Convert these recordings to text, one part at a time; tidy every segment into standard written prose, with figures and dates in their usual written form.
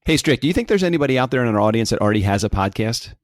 Hey, Strick, do you think there's anybody out there in our audience that already has a podcast?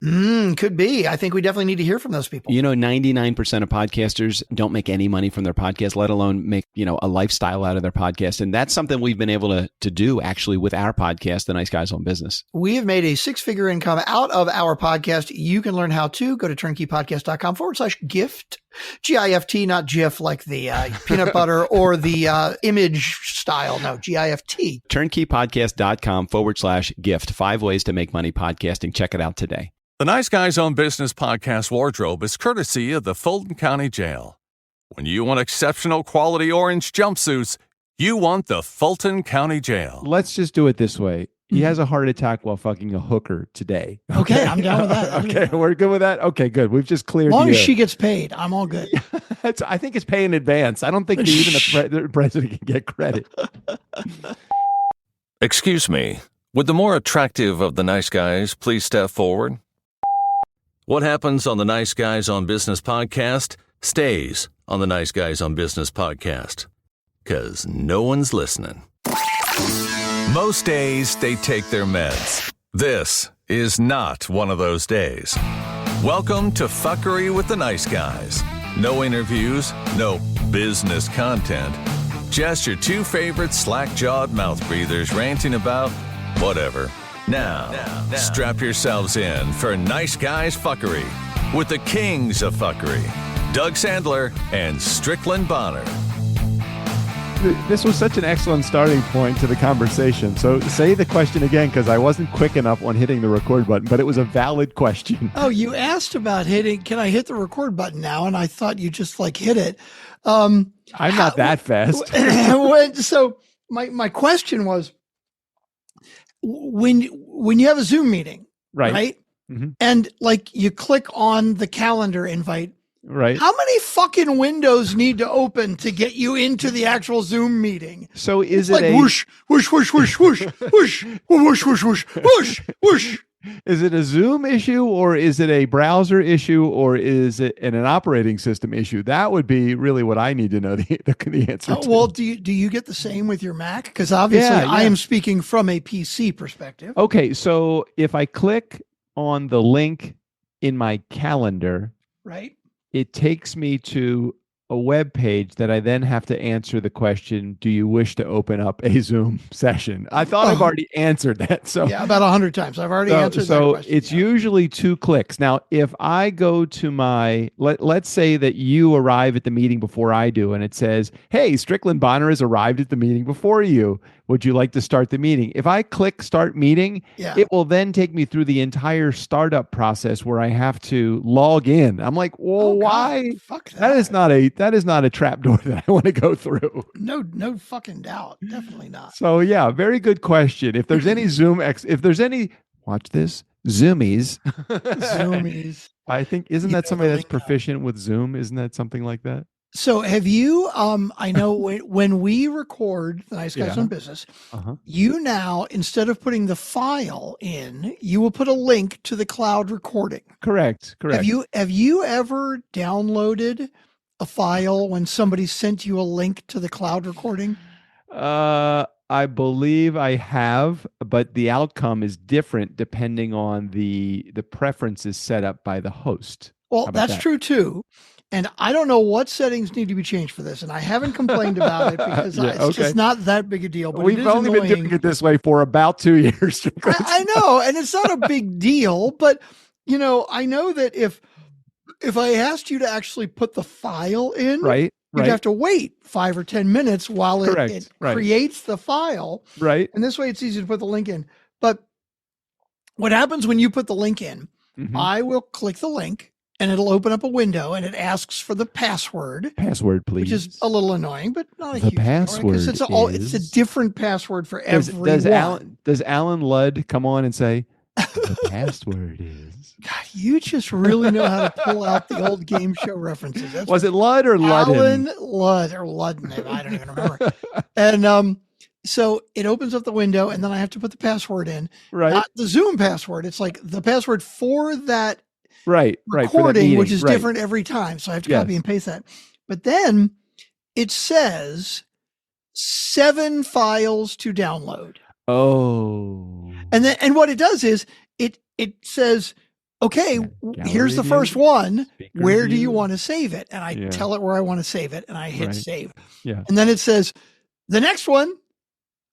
Could be. I think we definitely need to hear from those people. 99% of podcasters don't make any money from their podcast, let alone make, a lifestyle out of their podcast. And that's something we've been able to do actually with our podcast, The Nice Guys on Business. We have made a 6-figure income out of our podcast. You can learn how to. Go to turnkeypodcast.com/gift. GIFT, not GIF like the peanut butter or the image style. No, GIFT. Turnkeypodcast.com/gift. 5 ways to make money podcasting. Check it out today. The Nice Guys on Business podcast wardrobe is courtesy of the Fulton County Jail. When you want exceptional quality orange jumpsuits, you want the Fulton County Jail. Let's just do it this way. He has a heart attack while fucking a hooker today. Okay, I'm down with that. Okay, we're good with that? Okay, good. We've just cleared as long the as air. she gets paid, I'm all good. I think it's pay in advance. I don't think even the president can get credit. Excuse me, would the more attractive of the nice guys please step forward? What happens on the Nice Guys on Business podcast stays on the Nice Guys on Business podcast. Because no one's listening. Most days, they take their meds. This is not one of those days. Welcome to Fuckery with the Nice Guys. No interviews, no business content. Just your 2 favorite slack-jawed mouth breathers ranting about whatever. Now, strap yourselves in for Nice Guys Fuckery with the kings of fuckery, Doug Sandler and Strickland Bonner. This was such an excellent starting point to the conversation. So say the question again, because I wasn't quick enough on hitting the record button, but it was a valid question. Oh, you asked about can I hit the record button now? And I thought you just hit it. I'm not that fast. So my question was, when you have a Zoom meeting, right? Mm-hmm. And you click on the calendar invite, right? How many fucking windows need to open to get you into the actual Zoom meeting? So is it's it whoosh, whoosh, whoosh, whoosh, whoosh, whoosh, whoosh, whoosh, whoosh, whoosh, whoosh. Is it a Zoom issue, or is it a browser issue, or is it an operating system issue? That would be really what I need to know the answer to. Well, do you get the same with your Mac? Because obviously I am speaking from a PC perspective. Okay, so if I click on the link in my calendar, right, it takes me to a web page that I then have to answer the question, do you wish to open up a Zoom session? I thought I've already answered that. So yeah, about 100 times. I've already answered that question. So it's usually 2 clicks. Now, if I go to my, let's say that you arrive at the meeting before I do, and it says, hey, Strickland Bonner has arrived at the meeting before you. Would you like to start the meeting? If I click start meeting, it will then take me through the entire startup process where I have to log in. I'm like, well, why? Fuck that. That is not a trap door that I want to go through. No fucking doubt. Definitely not. So yeah, very good question. If there's any watch this, Zoomies. Zoomies. I think, isn't that somebody that's proficient with Zoom? Isn't that something like that? So have you, I know when we record the Nice Guys on Business, you now, instead of putting the file in, you will put a link to the cloud recording. Correct. Have you ever downloaded a file when somebody sent you a link to the cloud recording? I believe I have, but the outcome is different depending on the preferences set up by the host. Well, that's true too. And I don't know what settings need to be changed for this. And I haven't complained about it because it's just not that big a deal. But we've only been doing it this way for about 2 years. I know. And it's not a big deal. But, I know that if I asked you to actually put the file in, you'd have to wait 5 or 10 minutes while it creates the file. Right. And this way it's easy to put the link in. But what happens when you put the link in, I will click the link. And it'll open up a window, and it asks for the password. Password, please. Which is a little annoying, but not a huge password. It's a different password for everyone. Does Alan Ludd come on and say, the password is? God, you just really know how to pull out the old game show references. Was it Ludd or Ludden? Alan Ludd or Ludden. I don't even remember. And so it opens up the window, and then I have to put the password in. Right. Not the Zoom password. It's like the password for that recording, which is different every time. So I have to copy and paste that. But then it says 7 files to download. Oh. And what it does is it says, okay, here's the first one. Where do you want to save it? And I tell it where I want to save it, and I hit save. Yeah. And then it says the next one,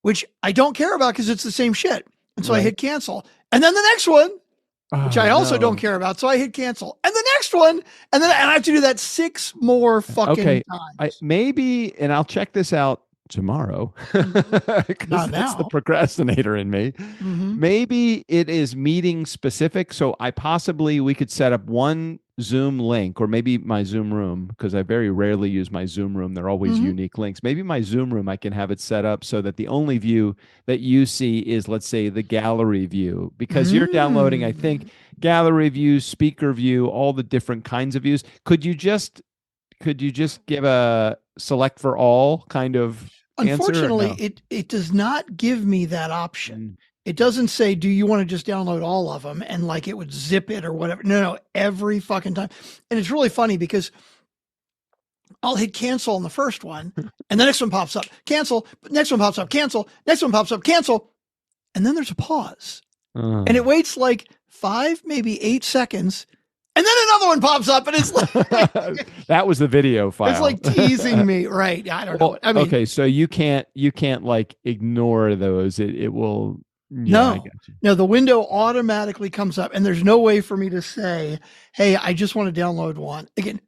which I don't care about because it's the same shit. And so I hit cancel. And then the next one, which I also don't care about. So I hit cancel. And the next one, and I have to do that 6 more fucking times. Maybe, and I'll check this out tomorrow, because that's the procrastinator in me. Maybe it is meeting specific. So we could set up one Zoom link, or maybe my Zoom room, because I very rarely use my Zoom room. They're always unique links. Maybe my Zoom room, I can have it set up so that the only view that you see is, let's say, the gallery view, because you're downloading, I think, gallery view, speaker view, all the different kinds of views. Could you just give a select for all kind of Unfortunately, answer? No? it does not give me that option. It doesn't say, do you want to just download all of them? And like it would zip it or whatever. No, every fucking time. And it's really funny because I'll hit cancel on the first one and the next one pops up, cancel, next one pops up, cancel, next one pops up, cancel. And then there's a pause and it waits like 5, maybe 8 seconds. And then another one pops up and it's like, that was the video file. It's like teasing me. Right. I don't know. I mean, okay. So you can't like ignore those. It will. No, the window automatically comes up and there's no way for me to say, hey, I just want to download one. Again,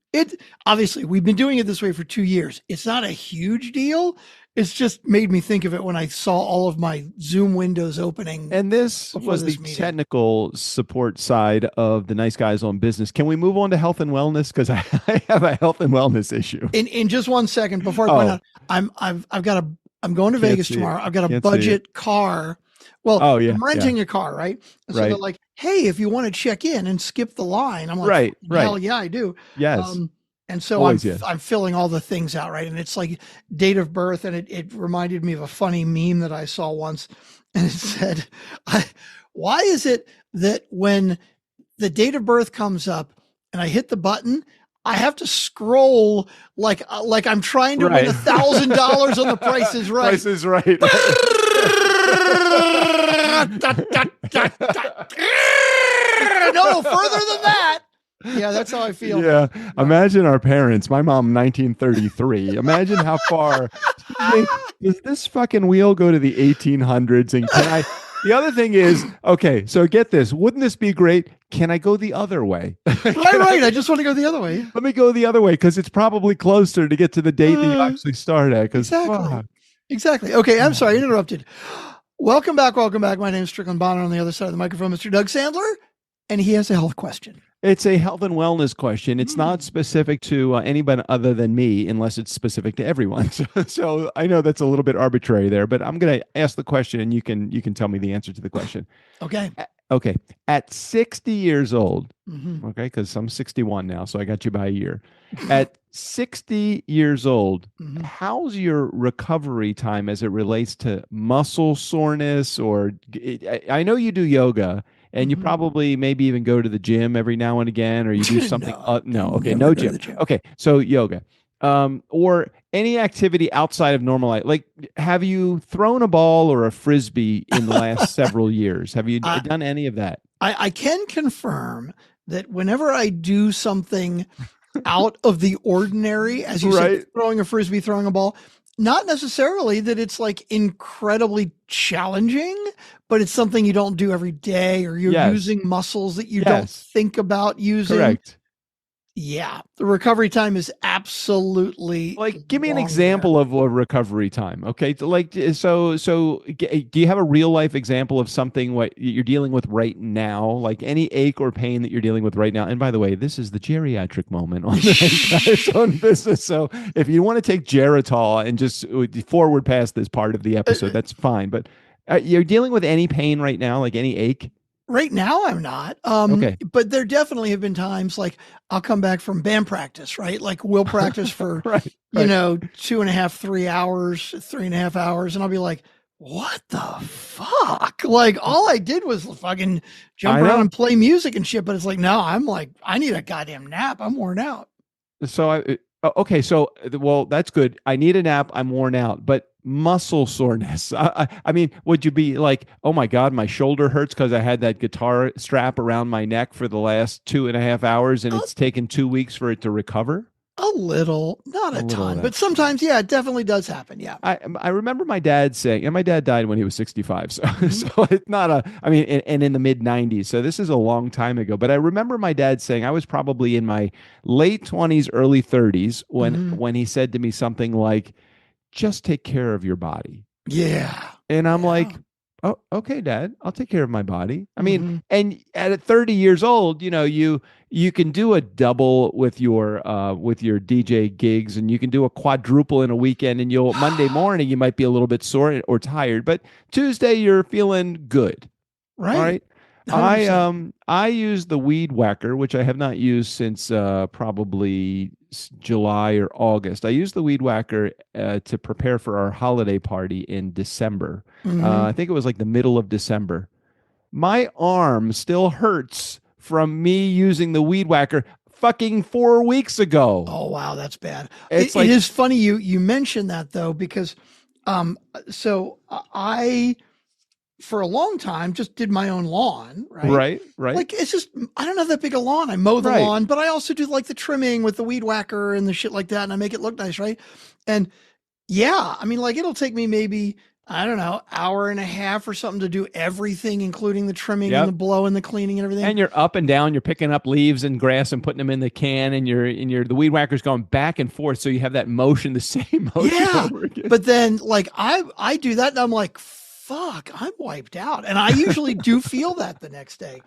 obviously we've been doing it this way for 2 years. It's not a huge deal. It's just made me think of it when I saw all of my Zoom windows opening. And this was the technical support side of the Nice Guys on Business. Can we move on to health and wellness? Because I have a health and wellness issue. In just 1 second before I point out, I'm going to Vegas tomorrow. I've got a budget car. Well, I'm renting a car, right? And so they're like, hey, if you want to check in and skip the line, I'm like, right. Hell yeah, I do. Yes. And so I'm filling all the things out, right? And it's like date of birth, and it reminded me of a funny meme that I saw once, and it said, why is it that when the date of birth comes up and I hit the button, I have to scroll like I'm trying to win $1,000 on The Price is Right. Price is Right. No further than that. Yeah, that's how I feel. Yeah. Imagine our parents. My mom, 1933. Imagine how far. Does this fucking wheel go to the 1800s? And can I? The other thing is, okay, so get this. Wouldn't this be great? Can I go the other way? Right. I just want to go the other way. Let me go the other way because it's probably closer to get to the date that you actually start at. Exactly. Okay, I'm sorry, I interrupted. Welcome back. My name is Strickland Bonner. On the other side of the microphone, Mr. Doug Sandler, and he has a health question. It's a health and wellness question. It's not specific to anybody other than me, unless it's specific to everyone. So I know that's a little bit arbitrary there, but I'm going to ask the question, and you can tell me the answer to the question. Okay. Okay. At 60 years old, okay, because I'm 61 now, so I got you by a year. At 60 years old, how's your recovery time as it relates to muscle soreness? Or I know you do yoga. And you probably maybe even go to the gym every now and again, or you do something. No gym. Okay, so yoga, or any activity outside of normal life. Like, have you thrown a ball or a frisbee in the last several years? Have you done any of that? I can confirm that whenever I do something out of the ordinary, as you said, throwing a frisbee, throwing a ball, not necessarily that it's like incredibly challenging, but it's something you don't do every day, or you're using muscles that you don't think about using. Correct. Yeah. The recovery time is absolutely like, give me an example of a recovery time. Okay. Like, so do you have a real life example of something what you're dealing with right now? Like any ache or pain that you're dealing with right now. And by the way, this is the geriatric moment on the on business. So if you want to take Geritol and just forward past this part of the episode, that's fine. But you're dealing with any pain right now, like any ache? Right now, I'm not. Okay. But there definitely have been times like I'll come back from band practice, right? Like we'll practice for, 2.5, 3 hours, 3.5 hours. And I'll be like, what the fuck? Like all I did was fucking jump around and play music and shit. But it's like, no, I'm like, I need a goddamn nap. I'm worn out. So well, that's good. I need a nap. I'm worn out. But muscle soreness. I mean, would you be like, oh my God, my shoulder hurts because I had that guitar strap around my neck for the last 2.5 hours and it's taken 2 weeks for it to recover? A little, not a ton, but sometimes, yeah, it definitely does happen. Yeah. I remember my dad saying, and my dad died when he was 65. So, so it's not I mean, and in the mid 90s. So this is a long time ago. But I remember my dad saying, I was probably in my late 20s, early 30s when he said to me something like, just take care of your body. Yeah. And I'm like, oh, okay, Dad, I'll take care of my body. I mean, and at 30 years old, you can do a double with your DJ gigs, and you can do a quadruple in a weekend, and Monday morning you might be a little bit sore or tired, but Tuesday you're feeling good. Right. All right. 100%. I use the Weed Whacker, which I have not used since probably July or August. I used the Weed Whacker to prepare for our holiday party in December. I think it was like the middle of December. My arm still hurts from me using the Weed Whacker fucking 4 weeks ago. Oh, wow, that's bad. It is funny you mentioned that, though, because so I for a long time just did my own lawn, right? Right. Like, it's just, I don't have that big a lawn. I mow the lawn, but I also do like the trimming with the Weed Whacker and the shit like that, and I make it look nice, right? And yeah, I mean, like, it'll take me maybe, I don't know, hour and a half or something to do everything, including the trimming and the blow and the cleaning and everything. And you're up and down, you're picking up leaves and grass and putting them in the can, and the Weed Whacker's going back and forth, so you have that motion, the same motion over again. But then, like, I do that, and I'm like, fuck, I'm wiped out. And I usually do feel that the next day.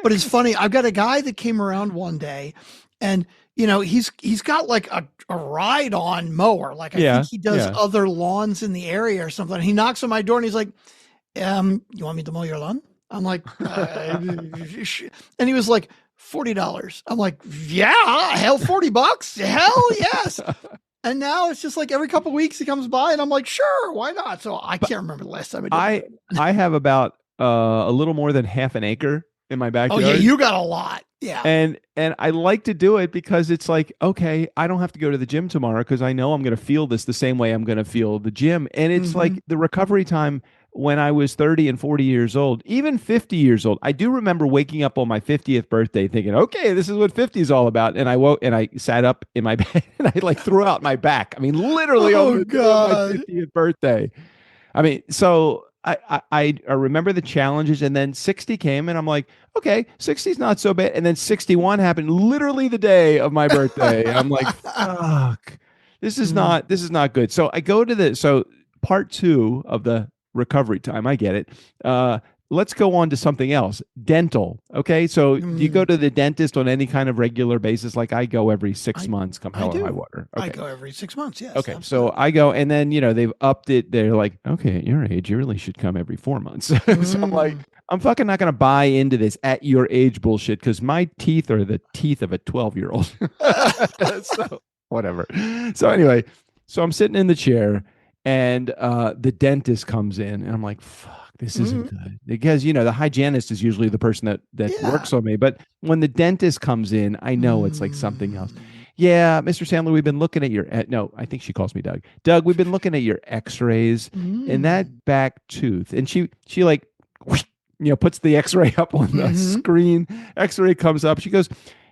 But it's funny, I've got a guy that came around one day, and he's got like a ride-on mower. Like, I think he does other lawns in the area or something. He knocks on my door and he's like, you want me to mow your lawn? I'm like, and he was like, $40. I'm like, yeah, hell, $40? Hell yes. And now it's just like every couple of weeks he comes by and I'm like, sure, why not? So I can't remember the last time I did that. I have about a little more than half an acre in my backyard. Oh yeah, you got a lot. Yeah. And I like to do it because it's like, okay, I don't have to go to the gym tomorrow because I know I'm going to feel this the same way I'm going to feel the gym. And it's like the recovery time when I was 30 and 40 years old, even 50 years old. I do remember waking up on my 50th birthday thinking, okay, this is what 50 is all about. And I woke and I sat up in my bed and I like threw out my back. I mean, literally on my 50th birthday. I mean, so I remember the challenges, and then 60 came and I'm like, okay, 60 is not so bad. And then 61 happened literally the day of my birthday. I'm like, fuck, this is not good. So I go to part 2 of the recovery time. I get it. Let's go on to something else. Dental. Okay. So do you go to the dentist on any kind of regular basis? Like, I go every 6 months, come hell or high water. Okay. I go every 6 months. Yes. Okay. Absolutely. So I go, and then, they've upped it. They're like, okay, at your age, you really should come every 4 months. So I'm like, I'm fucking not going to buy into this at your age bullshit, because my teeth are the teeth of a 12-year-old. So whatever. So anyway, so I'm sitting in the chair, and the dentist comes in, and I'm like, fuck, this isn't good. Because, the hygienist is usually the person that works on me. But when the dentist comes in, I know it's like something else. Yeah, Mr. Sandler, we've been looking at your, no, I think she calls me Doug. Doug, we've been looking at your x-rays and that back tooth. And she like, puts the x-ray up on the screen. X-ray comes up. She goes,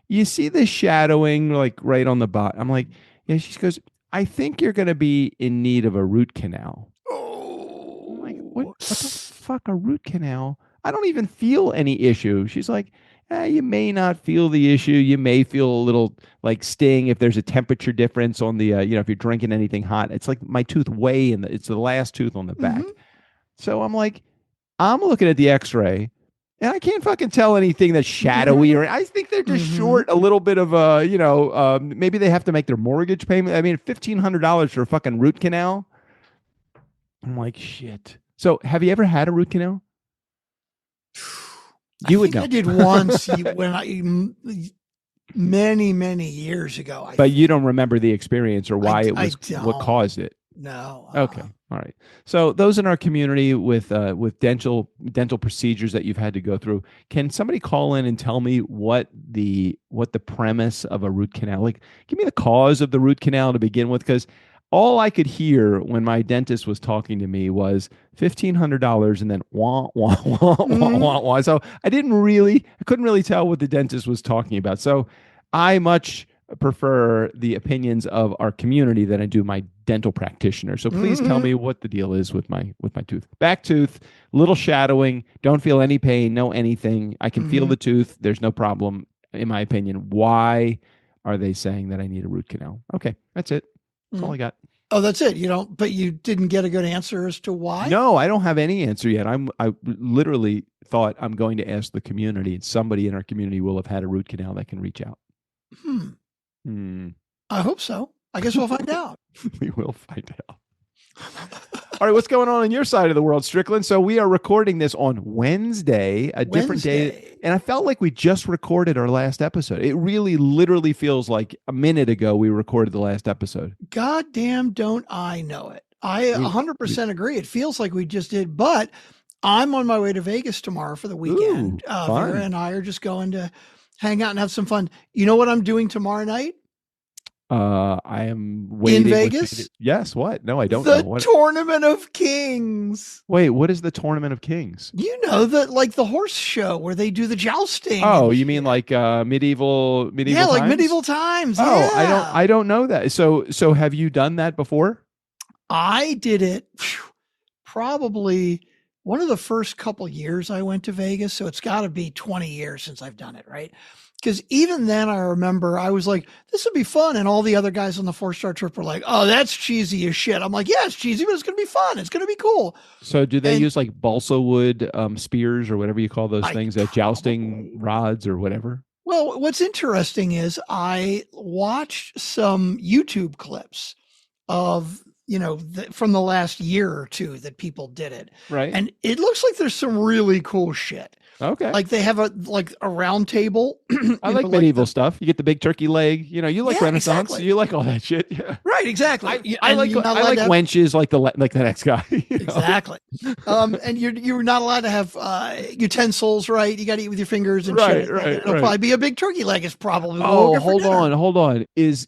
you see the shadowing like right on the bottom? I'm like, yeah. She goes, I think you're going to be in need of a root canal. I'm like, what the fuck, a root canal? I don't even feel any issue. She's like, you may not feel the issue. You may feel a little like sting if there's a temperature difference on the, if you're drinking anything hot. It's like my tooth it's the last tooth on the back. So I'm like, I'm looking at the x-ray and I can't fucking tell anything that's shadowy, or I think they're just short a little bit of maybe they have to make their mortgage payment. I mean, $1,500 for a fucking root canal. I'm like, shit. So have you ever had a root canal? You would know. I did once many years ago. But you don't remember the experience or why it was what caused it. No. Okay. All right. So those in our community with dental procedures that you've had to go through, can somebody call in and tell me what the premise of a root canal? Like, give me the cause of the root canal to begin with, because all I could hear when my dentist was talking to me was $1,500 and then wah, wah, wah, wah, wah, wah. So I couldn't really tell what the dentist was talking about. So I much prefer the opinions of our community than I do my dental practitioner. So please tell me what the deal is with my tooth. Back tooth, little shadowing, don't feel any pain, no anything. I can feel the tooth. There's no problem, in my opinion. Why are they saying that I need a root canal? Okay, that's it. That's all I got. Oh, that's it. But you didn't get a good answer as to why? No, I don't have any answer yet. I literally thought I'm going to ask the community, and somebody in our community will have had a root canal that can reach out. I hope so. I guess we'll find out. We will find out. All right, what's going on your side of the world, Strickland? So we are recording this on Wednesday, different day. And I felt like we just recorded our last episode. It really literally feels like a minute ago we recorded the last episode. God damn, don't I know it. I 100% agree. It feels like we just did, but I'm on my way to Vegas tomorrow for the weekend. Vera and I are just going to hang out and have some fun. You know what I'm doing tomorrow night? I am waiting. In Vegas? Yes. What? No, I don't know. The Tournament of Kings. Wait, what is the Tournament of Kings? You know, the horse show where they do the jousting. Oh, you mean like medieval yeah, times? like medieval times. Oh, yeah. I don't know that. So have you done that before? I did it probably one of the first couple years I went to Vegas. So it's got to be 20 years since I've done it, right? Because even then I remember I was like, this would be fun. And all the other guys on the 4-star trip were like, oh, that's cheesy as shit. I'm like, yeah, it's cheesy, but it's going to be fun. It's going to be cool. So do they use like balsa wood spears or whatever you call those things, jousting rods or whatever? Well, what's interesting is I watched some YouTube clips of, from the last year or two that people did it. Right. And it looks like there's some really cool shit. Okay. Like they have a round table. I like medieval stuff. You get the big turkey leg. You like Renaissance. Exactly. You like all that shit. Yeah. Right. Exactly. I like wenches like the next guy. Exactly. And you're not allowed to have utensils, right? You got to eat with your fingers and shit. Right. It'll probably be a big turkey leg. It's probably. Oh, hold on. Is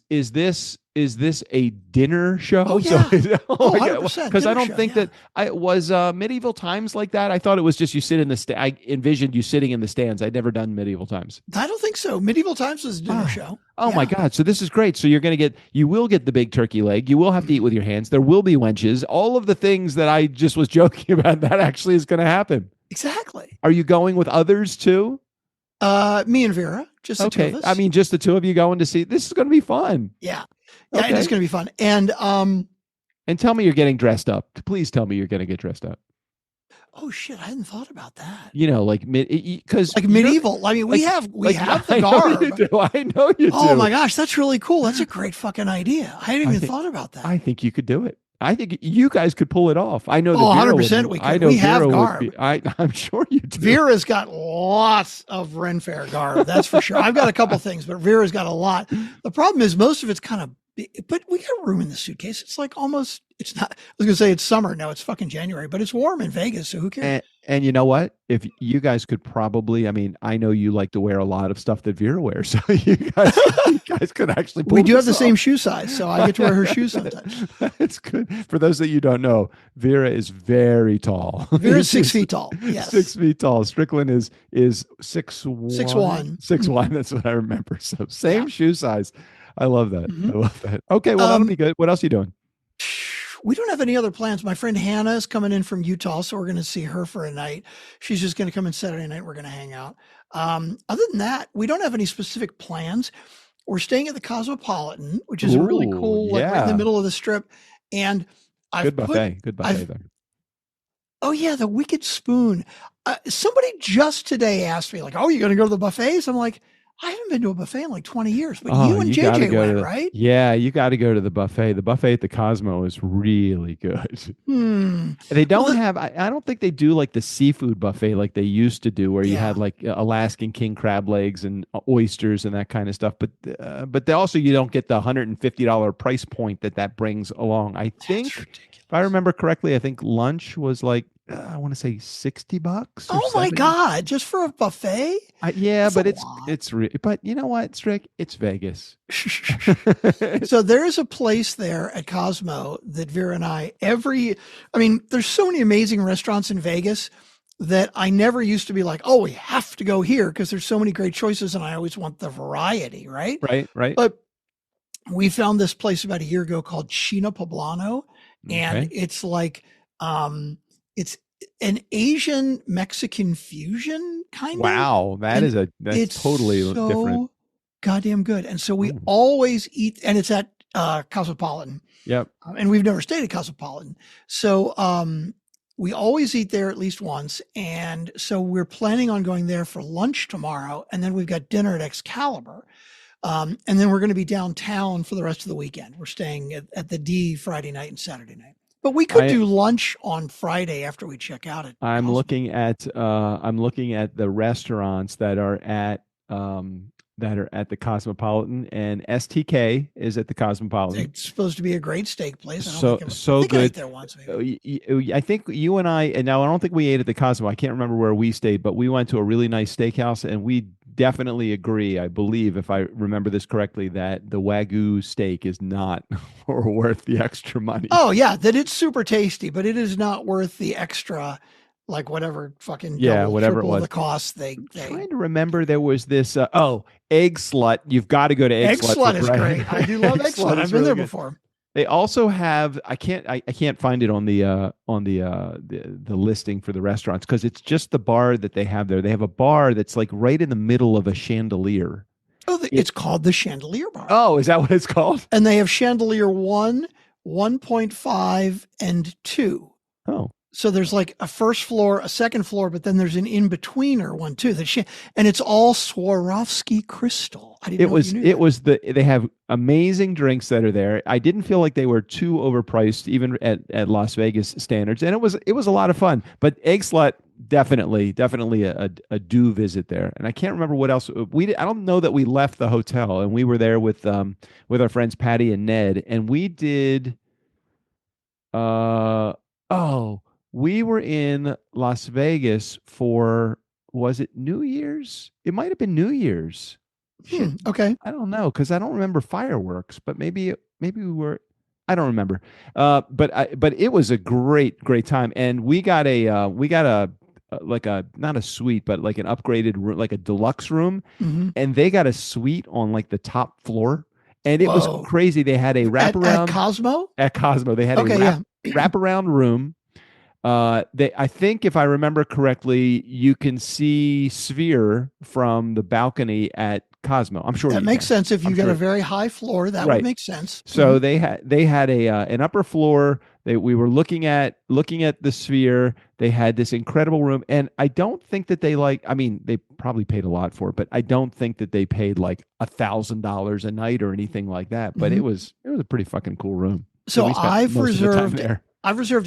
this a dinner show? Oh yeah. 100%. Because I don't think that I was medieval times like that. I thought it was just you sit in the I envisioned you sitting in the stands. I'd never done medieval times. I don't think so. Medieval times was a dinner show. Oh my God. So this is great. So you will get the big turkey leg. You will have to eat with your hands. There will be wenches. All of the things that I just was joking about, that actually is going to happen. Exactly. Are you going with others too? Me and Vera, just the two of us. I mean, just the two of you going to see. This is going to be fun. Yeah. Yeah, it is going to be fun. And tell me you're getting dressed up. Please tell me you're going to get dressed up. Oh shit, I hadn't thought about that. Like because like medieval. I mean, we have the garb. I know you do. Oh my gosh, that's really cool. That's a great fucking idea. I hadn't even thought about that. I think you could do it. I think you guys could pull it off. I know. 100% we could. We have garb. I'm sure you do. Vera's got lots of Ren Fair garb. That's for sure. I've got a couple things, but Vera's got a lot. The problem is most of it's kind of big, but we got room in the suitcase. It's like almost. It's not. I was gonna say it's summer. No, it's fucking January, but it's warm in Vegas, so who cares? And you know what? If you guys could probably, I know you like to wear a lot of stuff that Vera wears, so you guys could actually. We do have the same shoe size, so I get to wear her shoes sometimes. It's good. For those that you don't know, Vera is very tall. Vera's 6 feet tall. Yes, 6 feet tall. Strickland is 6'1". 6'1". 6'1". That's what I remember. So same shoe size. I love that. I love that. Okay, well that'll be good. What else are you doing? We don't have any other plans. My friend Hannah is coming in from Utah, so we're going to see her for a night. She's just going to come in Saturday night. We're going to hang out. Other than that, we don't have any specific plans. We're staying at the Cosmopolitan, which is really cool, right in the middle of the Strip. And Good buffet there. Oh yeah, the Wicked Spoon. Somebody just today asked me, like, "Oh, you're going to go to the buffets?" I'm like, I haven't been to a buffet in like 20 years, but you and JJ went, right? Yeah, you got to go to the buffet. The buffet at the Cosmo is really good. They don't have, I don't think they do like the seafood buffet like they used to do, where you had like Alaskan king crab legs and oysters and that kind of stuff. But they also, you don't get the $150 price point that brings along. I think, if I remember correctly, I think lunch was like I want to say $60. Oh my God! Just for a buffet? Yeah, but but you know what, Strick? It's Vegas. So there is a place there at Cosmo that Vera and I there's so many amazing restaurants in Vegas that I never used to be like, oh, we have to go here because there's so many great choices and I always want the variety, right? Right. But we found this place about a year ago called China Poblano, and it's like it's an Asian Mexican fusion kind of. Wow, that's totally so different. Goddamn good. And so we always eat, and it's at Cosmopolitan. Yep. And we've never stayed at Cosmopolitan. So we always eat there at least once. And so we're planning on going there for lunch tomorrow. And then we've got dinner at Excalibur. And then we're going to be downtown for the rest of the weekend. We're staying at the D Friday night and Saturday night. But we could do lunch on Friday after we check out. I'm looking at the restaurants that are at the Cosmopolitan, and STK is at the Cosmopolitan. It's supposed to be a great steak place. So good. I ate there once. I think you and I don't think we ate at the Cosmo. I can't remember where we stayed, but we went to a really nice steakhouse, and we definitely agree, I believe, if I remember this correctly, that the Wagyu steak is not worth the extra money. Oh yeah, that it's super tasty, but it is not worth the extra, like whatever fucking whatever it was. The cost I'm trying to remember, there was this Egg Slut. You've got to go to Egg Slut. Egg Slut is great. I do love Egg Slut. I've been there before. They also have, I can't find it on the listing for the restaurants because it's just the bar that they have there. They have a bar that's like right in the middle of a chandelier. Oh, it's called the Chandelier Bar. Oh, is that what it's called? And they have Chandelier 1, 1.5, and 2. Oh. So there's like a first floor, a second floor, but then there's an in-betweener one too. And it's all Swarovski crystal. I didn't know you knew that. They have amazing drinks that are there. I didn't feel like they were too overpriced, even at Las Vegas standards. And it was a lot of fun. But Egg Slut, definitely a do visit there. And I can't remember what else I don't know that we left the hotel, and we were there with our friends Patty and Ned, and we did we were in Las Vegas for, was it New Year's? It might have been New Year's. Okay. I don't know, because I don't remember fireworks, but maybe we were. I don't remember. But it was a great time, and we got a like a, not a suite, but like an upgraded room, like a deluxe room, and they got a suite on like the top floor, and it was crazy. They had a wraparound at Cosmo. At Cosmo, they had a wraparound room. I think, if I remember correctly, you can see Sphere from the balcony at Cosmo. I'm sure that makes sense. If you got a very high floor, that would make sense. So they had an upper floor. We were looking at the Sphere. They had this incredible room, and I don't think that they probably paid a lot for it, but I don't think that they paid like $1,000 a night or anything like that. But it was a pretty fucking cool room. So I've reserved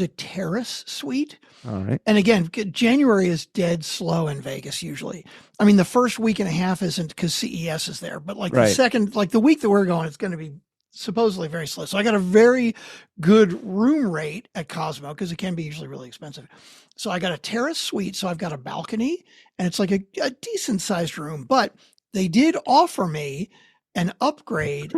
a terrace suite. All right. And again, January is dead slow in Vegas usually. I mean, the first week and a half isn't because CES is there, but like the second, like the week that we're going, it's going to be supposedly very slow. So I got a very good room rate at Cosmo because it can be usually really expensive. So I got a terrace suite. So I've got a balcony, and it's like a decent sized room, but they did offer me an upgrade,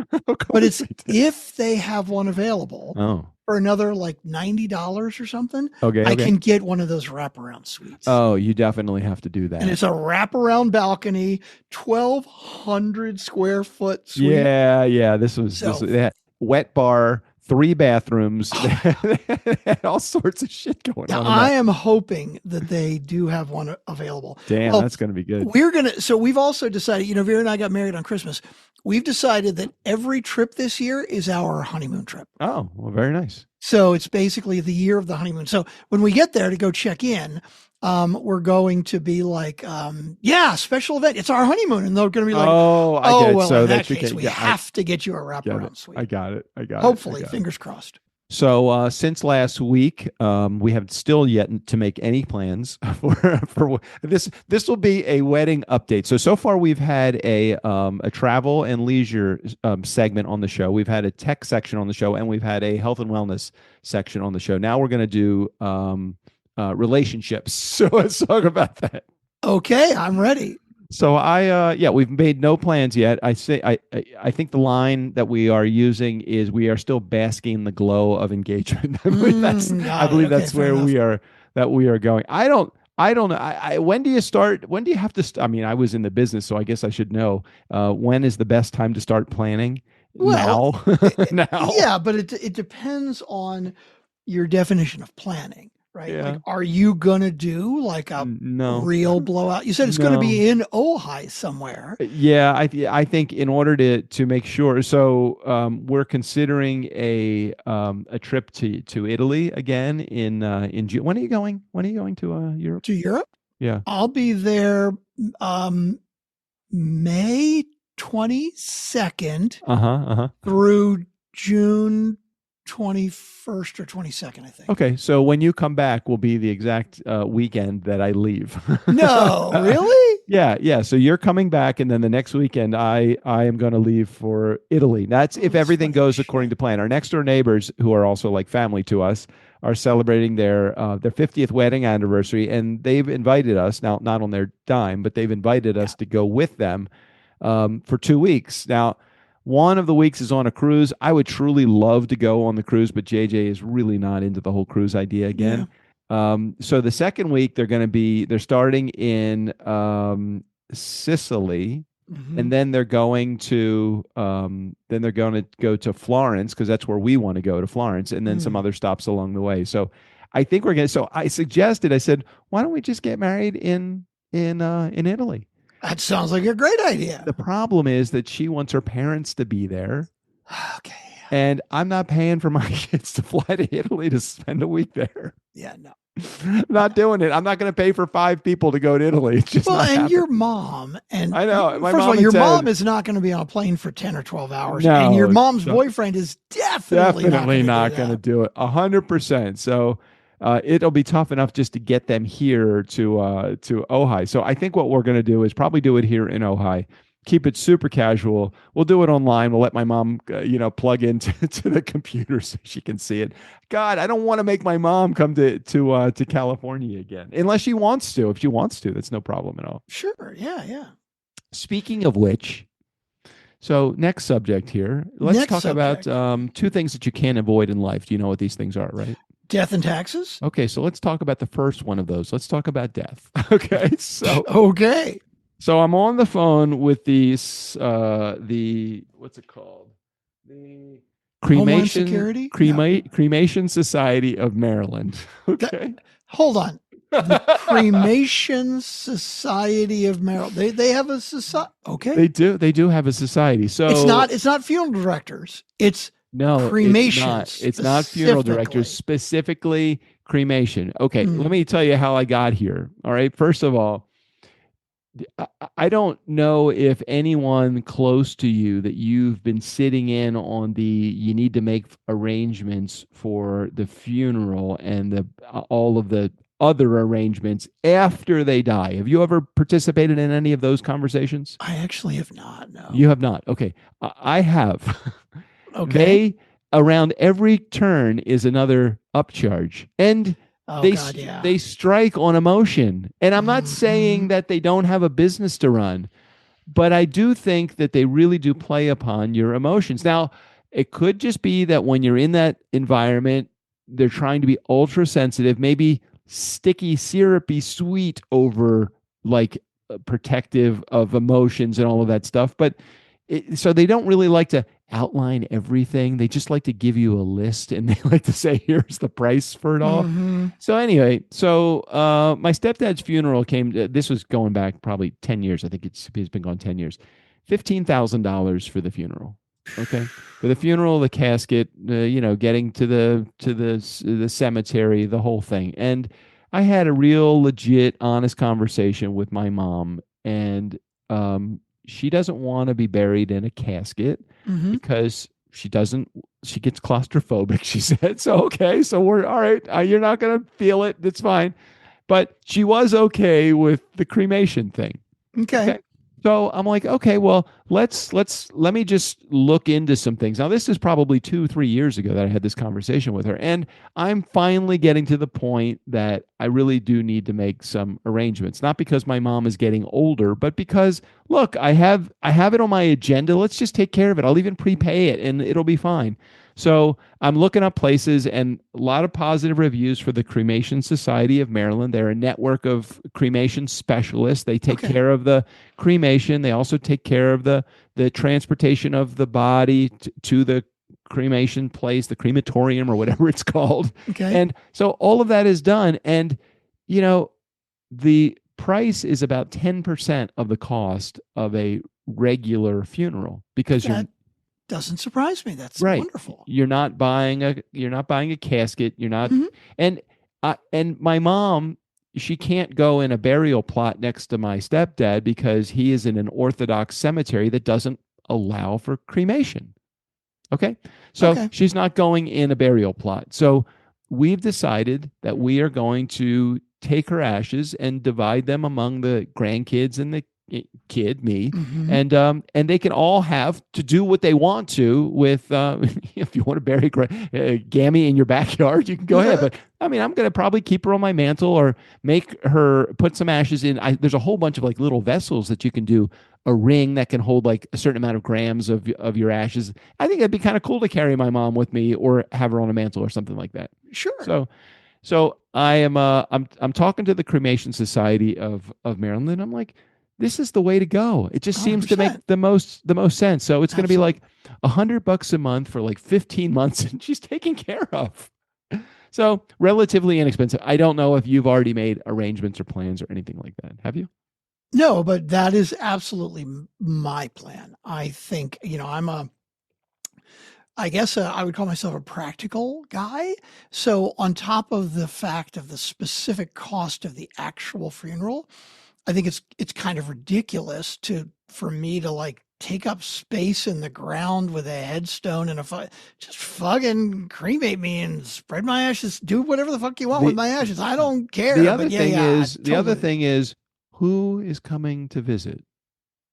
but it's if they have one available for another like $90 or something. I can get one of those wraparound suites. Oh, you definitely have to do that. And it's a wraparound balcony, 1,200 square foot suite. Yeah. This was they had wet bar, 3 bathrooms, all sorts of shit going on. I am hoping that they do have one available. Damn, that's going to be good. So we've also decided, Vera and I got married on Christmas. We've decided that every trip this year is our honeymoon trip. Oh, well, very nice. So it's basically the year of the honeymoon. So when we get there to go check in, we're going to be like, special event. It's our honeymoon. And they're going to be like, I get it. So in that case, we have to get you a wraparound suite. I got it. Hopefully, fingers crossed. So since last week, we have still yet to make any plans for this. This will be a wedding update. So far we've had a travel and leisure segment on the show. We've had a tech section on the show, and we've had a health and wellness section on the show. Now we're going to do relationships. So let's talk about that. Okay, I'm ready. So we've made no plans yet. I think the line that we are using is we are still basking in the glow of engagement. I believe that's where we are going. I don't know. When do you start? When do you have to? I mean, I was in the business, so I guess I should know. When is the best time to start planning? Well, now. Yeah, but it depends on your definition of planning. Right? Yeah. Like, are you gonna do like a real blowout? You said it's going to be in Ojai somewhere. Yeah, I think in order to make sure, so we're considering a trip to Italy again in June. When are you going? When are you going to Europe? To Europe? Yeah, I'll be there May 22nd through June 21st or 22nd, I think. Okay, so when you come back will be the exact weekend that I leave. No, really? Yeah. So you're coming back, and then the next weekend I am going to leave for Italy. That's if everything goes according to plan. Our next door neighbors, who are also like family to us, are celebrating their 50th wedding anniversary, and they've invited us, now not on their dime, but they've invited us to go with them for 2 weeks. Now, one of the weeks is on a cruise. I would truly love to go on the cruise, but JJ is really not into the whole cruise idea again. Yeah. So the second week they're starting in Sicily, and then they're going to go to Florence, because that's where we want to go, to Florence, and then some other stops along the way. So I think so I said, why don't we just get married in Italy? That sounds like a great idea. The problem is that she wants her parents to be there. Okay. And I'm not paying for my kids to fly to Italy to spend a week there. Yeah, no. I'm not doing it. I'm not going to pay for 5 people to go to Italy. It's just not happening. Your mom, and I know. First of all, your mom is not going to be on a plane for 10 or 12 hours. No, and your mom's boyfriend is definitely not going to do it. 100%. So it'll be tough enough just to get them here to Ojai. So I think what we're going to do is probably do it here in Ojai. Keep it super casual. We'll do it online. We'll let my mom, plug into to the computer so she can see it. God, I don't want to make my mom come to California again, unless she wants to. If she wants to, that's no problem at all. Sure. Yeah. Speaking of which, so next subject here. Let's talk about 2 things that you can't avoid in life. Do you know what these things are, right? Death and taxes? Okay, so let's talk about the first one of those. Let's talk about death. Okay, so So I'm on the phone with the what's it called? The Cremation Society of Maryland. Okay. Hold on. The Cremation Society of Maryland. They have a society. Okay. They do have a society. So it's not funeral directors. It's cremation. It's not funeral directors, specifically cremation. Okay, let me tell you how I got here. All right. First of all, I don't know if anyone close to you that you've been sitting in on you need to make arrangements for the funeral and all of the other arrangements after they die. Have you ever participated in any of those conversations? I actually have not. No. You have not. Okay. I have. Okay. Around every turn is another upcharge. And they strike on emotion. And I'm not saying that they don't have a business to run, but I do think that they really do play upon your emotions. Now, it could just be that when you're in that environment, they're trying to be ultra sensitive, maybe sticky, syrupy, sweet over protective of emotions and all of that stuff. But so they don't really like to outline everything. They just like to give you a list, and they like to say, here's the price for it all. So anyway, my stepdad's funeral this was going back probably 10 years. I think it's been gone 10 years. $15,000 for the funeral. Okay. For the funeral, the casket, getting to the cemetery, the whole thing. And I had a real legit, honest conversation with my mom, and she doesn't want to be buried in a casket because she gets claustrophobic, she said. So, okay, so we're all right. You're not going to feel it. That's fine. But she was okay with the cremation thing. Okay. So I'm like, okay, well, let me just look into some things. Now, this is probably 2, 3 years ago that I had this conversation with her, and I'm finally getting to the point that I really do need to make some arrangements. Not because my mom is getting older, but because look, I have it on my agenda. Let's just take care of it. I'll even prepay it, and it'll be fine. So I'm looking up places and a lot of positive reviews for the Cremation Society of Maryland. They're a network of cremation specialists. They take care of the cremation. They also take care of the transportation of the body to the cremation place, the crematorium or whatever it's called. Okay. And so all of that is done. And, the price is about 10% of the cost of a regular funeral because that doesn't surprise me. That's right. Wonderful. You're not buying a casket. You're not, and my mom, she can't go in a burial plot next to my stepdad because he is in an Orthodox cemetery that doesn't allow for cremation. Okay. So she's not going in a burial plot. So we've decided that we are going to take her ashes and divide them among the grandkids and the kid, me, and they can all have to do what they want to with, if you want to bury Gammy in your backyard, you can go ahead. But I mean, I'm going to probably keep her on my mantle or make her put some ashes in. There's a whole bunch of like little vessels that you can do, a ring that can hold like a certain amount of grams of your ashes. I think it'd be kind of cool to carry my mom with me or have her on a mantle or something like that. Sure. So I am, I'm talking to the Cremation Society of Maryland, and I'm like, this is the way to go. It just 100%. Seems to make the most sense. So it's going to be like $100 a month for like 15 months, and she's taken care of. So relatively inexpensive. I don't know if you've already made arrangements or plans or anything like that. Have you? No, but that is absolutely my plan. I think, I guess I would call myself a practical guy. So on top of the fact of the specific cost of the actual funeral, I think it's kind of ridiculous for me to like take up space in the ground with a headstone and just fucking cremate me and spread my ashes. Do whatever the fuck you want with my ashes. I don't care. The other thing is, who is coming to visit?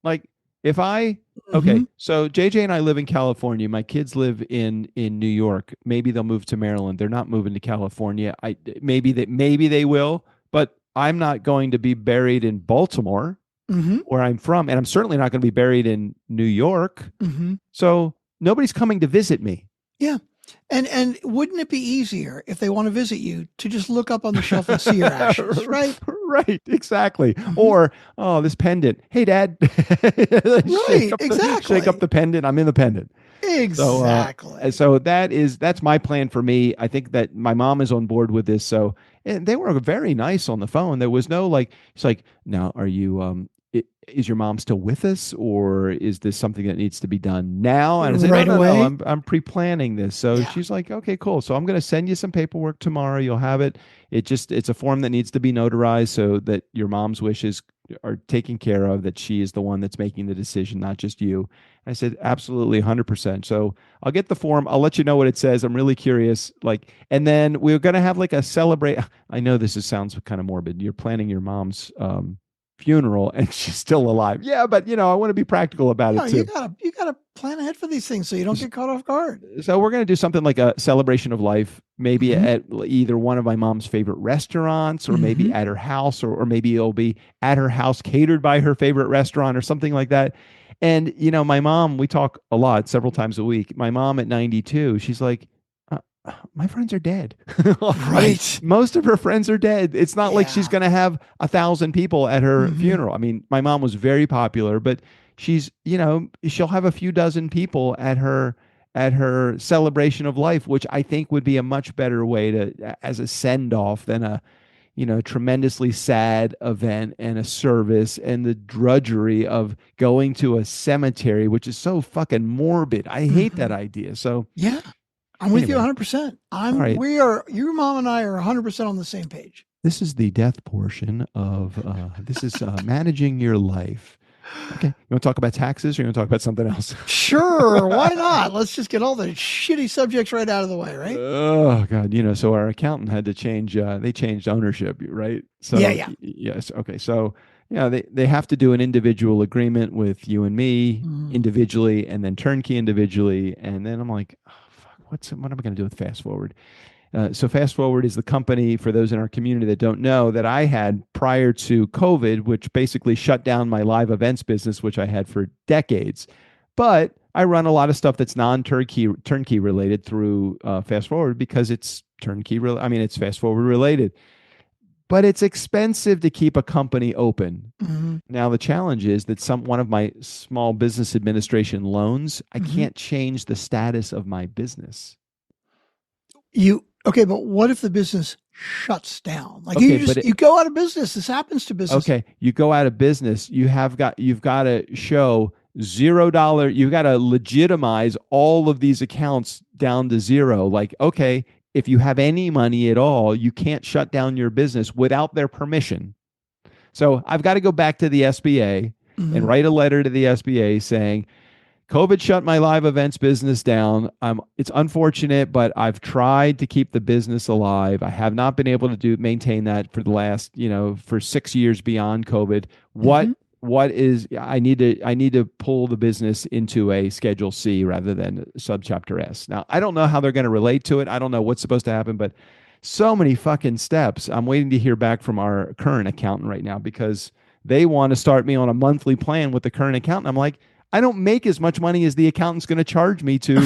Like if so JJ and I live in California. My kids live in New York. Maybe they'll move to Maryland. They're not moving to California. Maybe they will, but I'm not going to be buried in Baltimore, where I'm from, and I'm certainly not going to be buried in New York. So nobody's coming to visit me. Yeah. And wouldn't it be easier if they want to visit you to just look up on the shelf and see your ashes, right? Right, exactly. Or, this pendant. Hey, Dad. Right, exactly. Shake up the pendant. I'm in the pendant. Exactly. So that's my plan for me. I think that my mom is on board with this. So and they were very nice on the phone. There was no it's like, now are you is your mom still with us, or is this something that needs to be done now? And I said, no, I'm pre-planning this. So she's like, okay, cool. So I'm going to send you some paperwork tomorrow. You'll have it. It's a form that needs to be notarized so that your mom's wishes are taken care of, that she is the one that's making the decision, not just you. I said, absolutely 100%. So I'll get the form. I'll let you know what it says. I'm really curious. And then we're going to have like a celebrate. I know this sounds kind of morbid. You're planning your mom's, funeral and she's still alive. Yeah, but I want to be practical about it too. You gotta plan ahead for these things so you don't get caught off guard. So we're going to do something like a celebration of life, maybe at either one of my mom's favorite restaurants, or maybe at her house, or maybe it'll be at her house catered by her favorite restaurant or something like that. And my mom, we talk a lot, several times a week. My mom at 92, she's like, my friends are dead. Right. Most of her friends are dead. It's not like she's going to have 1,000 people at her funeral. I mean, my mom was very popular, but she's, she'll have a few dozen people at her celebration of life, which I think would be a much better way as a send off than a, tremendously sad event and a service and the drudgery of going to a cemetery, which is so fucking morbid. I hate that idea. So yeah. I'm with you 100%. Your mom and I are 100% on the same page. This is the death portion of, this is managing your life. Okay. You want to talk about taxes, or you want to talk about something else? Sure. Why not? Let's just get all the shitty subjects right out of the way, right? Oh God. So our accountant had to change, they changed ownership, right? So yeah. Yes. Okay. So they have to do an individual agreement with you and me individually, and then turnkey individually. And then I'm like, oh, fuck, what am I going to do with Fast Forward? So Fast Forward is the company, for those in our community that don't know, that I had prior to COVID, which basically shut down my live events business, which I had for decades. But I run a lot of stuff that's non-turnkey related through Fast Forward because it's it's Fast Forward related. But it's expensive to keep a company open. Now, the challenge is that one of my small business administration loans, I can't change the status of my business. Okay, but what if the business shuts down? Like you go out of business. This happens to business. Okay, you go out of business. You've got to show $0. You've got to legitimize all of these accounts down to zero. Like, okay, if you have any money at all, you can't shut down your business without their permission. So I've got to go back to the SBA and write a letter to the SBA saying, COVID shut my live events business down. It's unfortunate, but I've tried to keep the business alive. I have not been able to maintain that for the last, for 6 years beyond COVID. I need to pull the business into a Schedule C rather than Subchapter S. Now, I don't know how they're going to relate to it. I don't know what's supposed to happen, but so many fucking steps. I'm waiting to hear back from our current accountant right now because they want to start me on a monthly plan with the current accountant. I'm like, I don't make as much money as the accountant's going to charge me to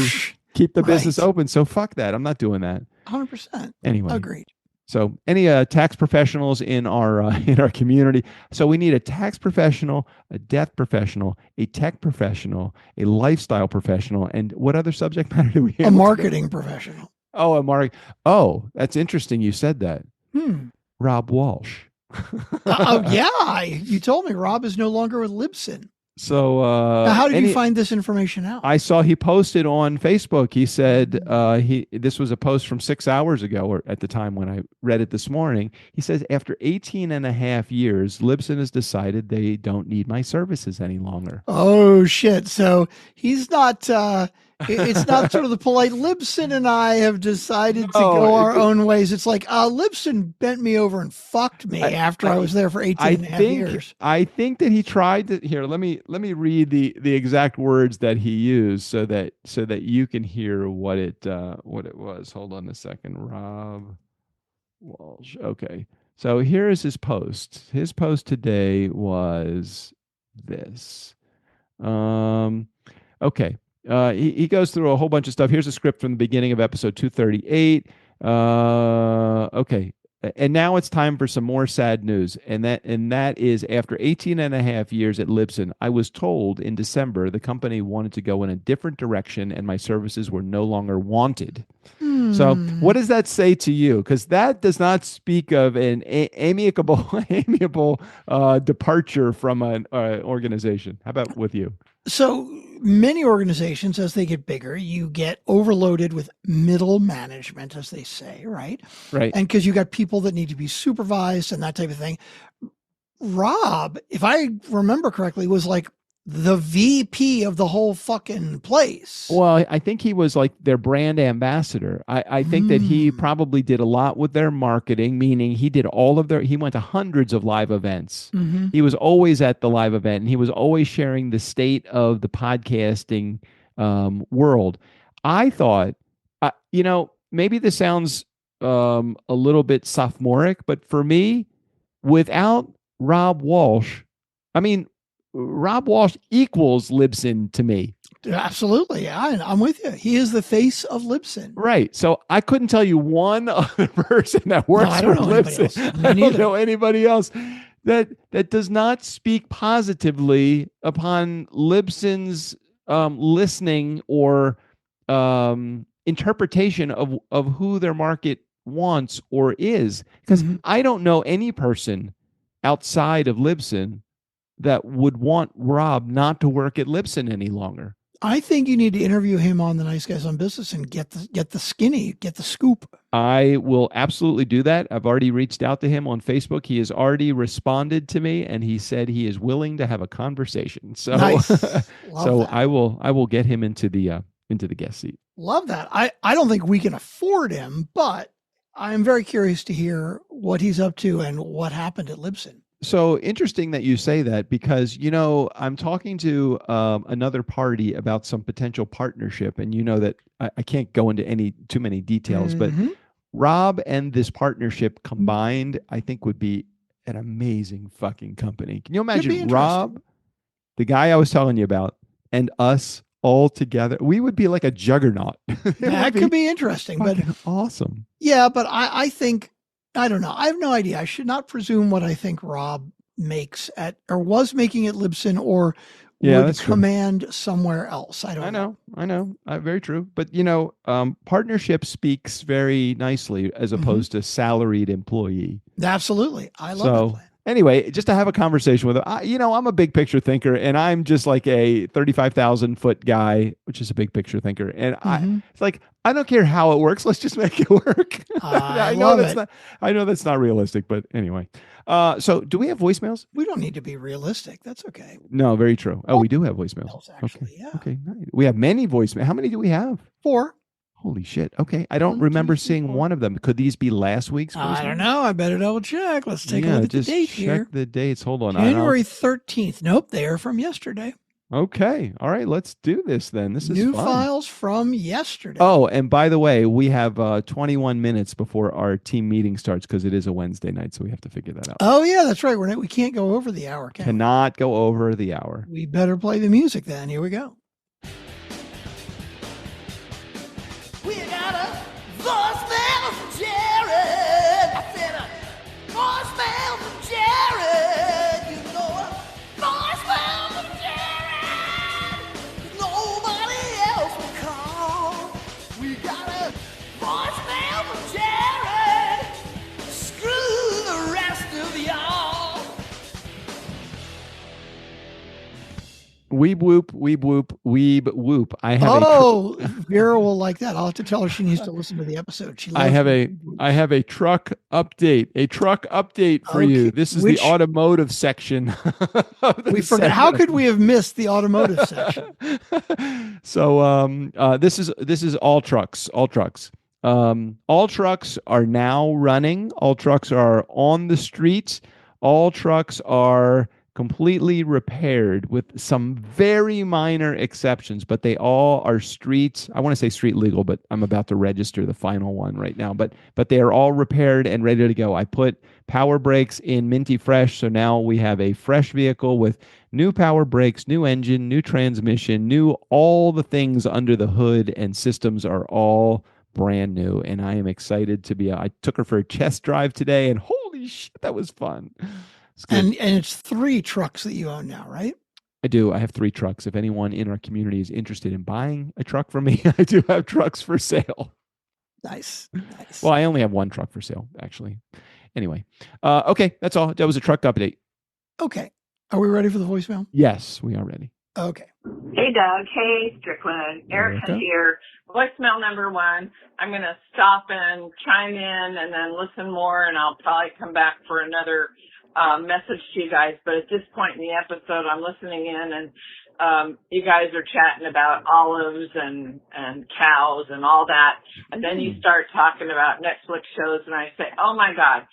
keep the business open. So fuck that. I'm not doing that. 100%. Anyway. Agreed. So any tax professionals in our community? So we need a tax professional, a death professional, a tech professional, a lifestyle professional, and what other subject matter do we have? A marketing professional. Oh, Oh, that's interesting. You said that. Rob Walsh. Yeah. You told me Rob is no longer with Libsyn. So now how did you find this information out? I saw he posted on Facebook. He said this was a post from 6 hours ago, or at the time when I read it this morning. He says, after 18 and a half years, Libsyn has decided they don't need my services any longer. Oh, shit. So he's not... it's not sort of the polite Libsyn and I have decided to go our own ways. It's like Libsyn bent me over and fucked me after I was there for 18 and a half years. I think that he tried to here. Let me read the exact words that he used so that you can hear what it was. Hold on a second. Rob Walsh. Okay. So here is his post. His post today was this. Okay. He goes through a whole bunch of stuff. Here's a script from the beginning of episode 238. Okay. And now it's time for some more sad news. And that is, after 18 and a half years at Libsyn, I was told in December the company wanted to go in a different direction and my services were no longer wanted. So what does that say to you? Because that does not speak of an amiable departure from an organization. How about with you? So many organizations, as they get bigger, you get overloaded with middle management, as they say, right? Right. And because you got people that need to be supervised and that type of thing. Rob, if I remember correctly, was like the VP of the whole fucking place. Well, I think he was like their brand ambassador. I think that he probably did a lot with their marketing, meaning he did he went to hundreds of live events. He was always at the live event and he was always sharing the state of the podcasting world. I thought, maybe this sounds a little bit sophomoric, but for me, without Rob Walsh, Rob Walsh equals Libsyn to me. Absolutely. Yeah, I'm with you. He is the face of Libsyn. Right. So I couldn't tell you one other person that works for Libsyn. I don't know anybody else that does not speak positively upon Libsyn's listening or interpretation of who their market wants or is. Because I don't know any person outside of Libsyn that would want Rob not to work at Libsyn any longer. I think you need to interview him on the Nice Guys on Business and get the scoop. I will absolutely do that. I've already reached out to him on Facebook. He has already responded to me, and he said he is willing to have a conversation. So, nice. So I will get him into the guest seat. Love that. I don't think we can afford him, but I'm very curious to hear what he's up to and what happened at Libsyn. So interesting that you say that because, I'm talking to another party about some potential partnership. And you know that I can't go into too many details, but Rob and this partnership combined, I think would be an amazing fucking company. Can you imagine Rob, the guy I was telling you about, and us all together? We would be like a juggernaut. That could be interesting, but awesome. Yeah, but I think, I don't know. I have no idea. I should not presume what I think Rob makes at or was making at Libsyn or would command somewhere else. I know. Very true. But partnership speaks very nicely as opposed to salaried employee. Absolutely. I love that plan. Anyway, just to have a conversation with him, I'm a big picture thinker, and I'm just like a 35,000 foot guy, which is a big picture thinker. And it's like, I don't care how it works. Let's just make it work. I know that's not realistic, but anyway. So do we have voicemails? We don't need to be realistic. That's okay. No, very true. Oh, we do have voicemails. Actually, yeah. Okay. Nice. We have many voicemails. How many do we have? 4. Holy shit. Okay. I don't remember seeing one of them. Could these be last week's voicemails? I don't know. I better double check. Let's take a look at the date here. Check the dates. Hold on. January 13th. Nope. They are from yesterday. Okay. All right. Let's do this then. This is new fun. Files from yesterday. Oh, and by the way, we have 21 minutes before our team meeting starts because it is a Wednesday night, so we have to figure that out. Oh, yeah, that's right. We can't go over the hour. Cannot go over the hour. We better play the music then. Here we go. We got a voicemail from Jared. I said a voicemail from Jared. You know a voicemail from Jared. Nobody else will call. We got a voicemail from Jared. Screw the rest of y'all. Weeb whoop, weeb whoop, weeb whoop. Vera will like that. I'll have to tell her she needs to listen to the episode. I have a truck update. A truck update for you. This is the automotive section. We forgot. How could we have missed the automotive section? So this is all trucks. All trucks. All trucks are now running. All trucks are on the streets. All trucks are completely repaired with some very minor exceptions, but they all are streets. I want to say street legal, but I'm about to register the final one right now. But they are all repaired and ready to go. I put power brakes in Minty Fresh, so now we have a fresh vehicle with new power brakes, new engine, new transmission, new all the things under the hood, and systems are all brand new. And I am excited to be. I took her for a test drive today, and holy shit, that was fun. And it's 3 trucks that you own now, right? I do. I have 3 trucks. If anyone in our community is interested in buying a truck from me, I do have trucks for sale. Nice. Well, I only have 1 truck for sale, actually. Anyway. Okay, that's all. That was a truck update. Okay. Are we ready for the voicemail? Yes, we are ready. Okay. Hey, Doug. Hey, Strickland. Erica here. Voicemail number 1. I'm going to stop and chime in and then listen more, and I'll probably come back for another message to you guys. But at this point in the episode, I'm listening in, and you guys are chatting about olives and cows and all that. And then you start talking about Netflix shows, and I say, oh, my God,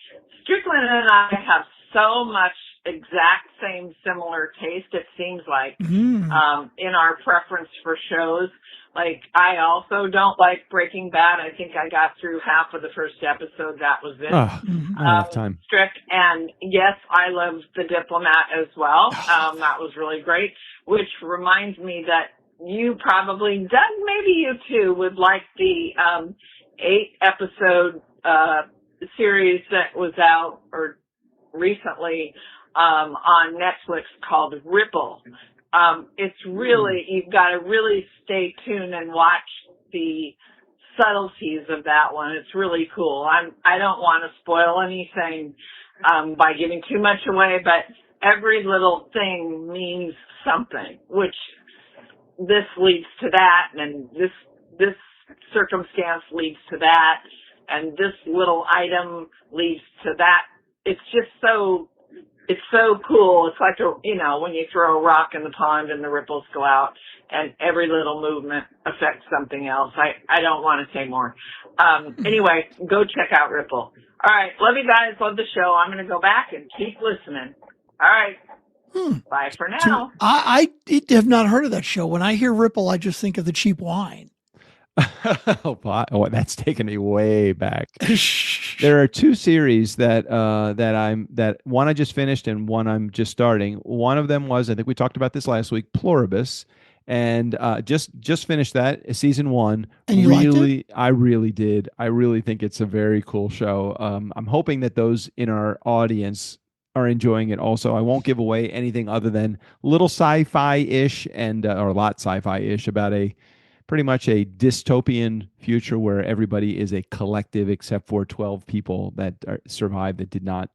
Strickland and I have so much exact same similar taste, it seems like, in our preference for shows. Like, I also don't like Breaking Bad. I think I got through half of the first episode. That was it. I don't have time. Strick. And yes, I loved The Diplomat as well. That was really great, which reminds me that you probably, Doug, maybe you too, would like the 8-episode series that was out or recently on Netflix called Ripple. It's really, you've got to really stay tuned and watch the subtleties of that one. It's really cool. I don't want to spoil anything by giving too much away, but every little thing means something, which this leads to that, and this circumstance leads to that, and this little item leads to that. It's just so cool. It's like, when you throw a rock in the pond and the ripples go out, and every little movement affects something else. I don't want to say more. Anyway, go check out Ripple. All right. Love you guys. Love the show. I'm going to go back and keep listening. All right. Bye for now. I have not heard of that show. When I hear Ripple, I just think of the cheap wine. Oh, that's taken me way back. There are two series that one I just finished and one I'm just starting. One of them was, I think we talked about this last week, Pluribus, and just finished that season 1. And you liked it? I really did. I really think it's a very cool show. I'm hoping that those in our audience are enjoying it also. I won't give away anything other than little sci-fi-ish and or a lot sci-fi-ish about pretty much a dystopian future where everybody is a collective except for 12 people that survived that did not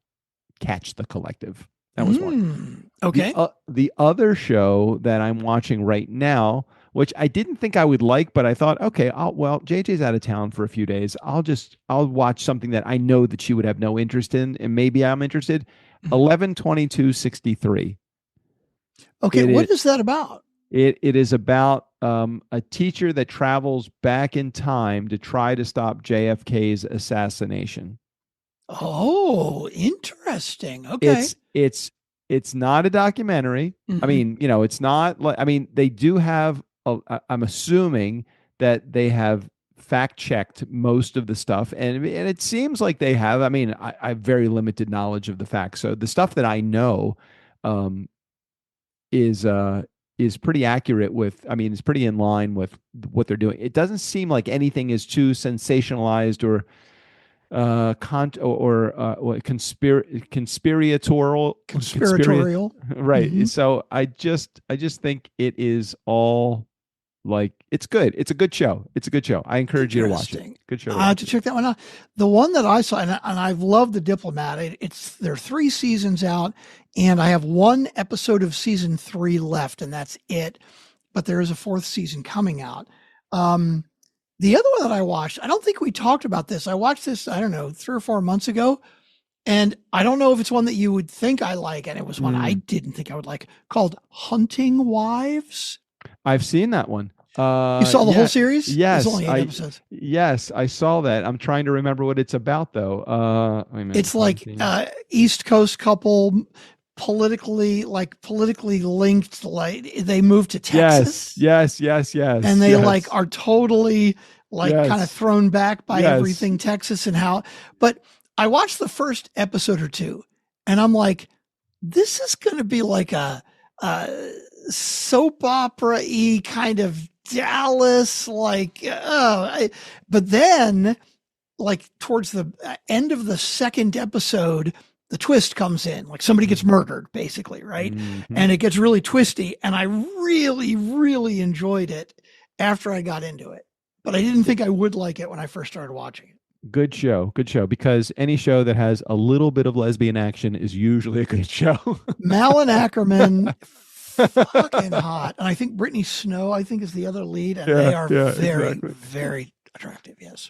catch the collective. That was one. Okay. The other show that I'm watching right now, which I didn't think I would like, but I thought, okay, JJ's out of town for a few days. I'll watch something that I know that she would have no interest in, and maybe I'm interested. 11/22/63. Okay, what is that about? It is about a teacher that travels back in time to try to stop JFK's assassination. Oh, interesting. Okay. It's not a documentary. I mean, it's not like, I mean, they do have I'm assuming that they have fact checked most of the stuff, and it seems like they have. I mean, I have very limited knowledge of the facts, so the stuff that I know is pretty accurate with. I mean, it's pretty in line with what they're doing. It doesn't seem like anything is too sensationalized or conspiratorial. Right. So I just think it is all. Like, it's good. It's a good show. I encourage you to watch it. Good show. I have to check that one out. The one that I saw, and I've loved The Diplomat. There are 3 seasons out, and I have 1 episode of season 3 left, and that's it. But there is a 4th season coming out. The other one that I watched, I don't think we talked about this. I watched this, I don't know, 3 or 4 months ago, and I don't know if it's one that you would think I like, and it was one I didn't think I would like, called Hunting Wives. I've seen that one. You saw the whole series? Yes. There's only 8 episodes. Yes, I saw that. I'm trying to remember what it's about, though. It's like East Coast couple, politically linked. Like they moved to Texas. Yes. And they are totally kind of thrown back by everything Texas and how. But I watched the first episode or 2, and I'm like, this is going to be like a soap opera-y kind of Dallas, but then towards the end of the second episode, the twist comes in, like somebody gets murdered basically. Right. And it gets really twisty. And I really, really enjoyed it after I got into it, but I didn't think I would like it when I first started watching it. Good show, because any show that has a little bit of lesbian action is usually a good show. Malin Ackerman, fucking hot. And I think Brittany Snow, is the other lead, and they are very, very attractive. Yes.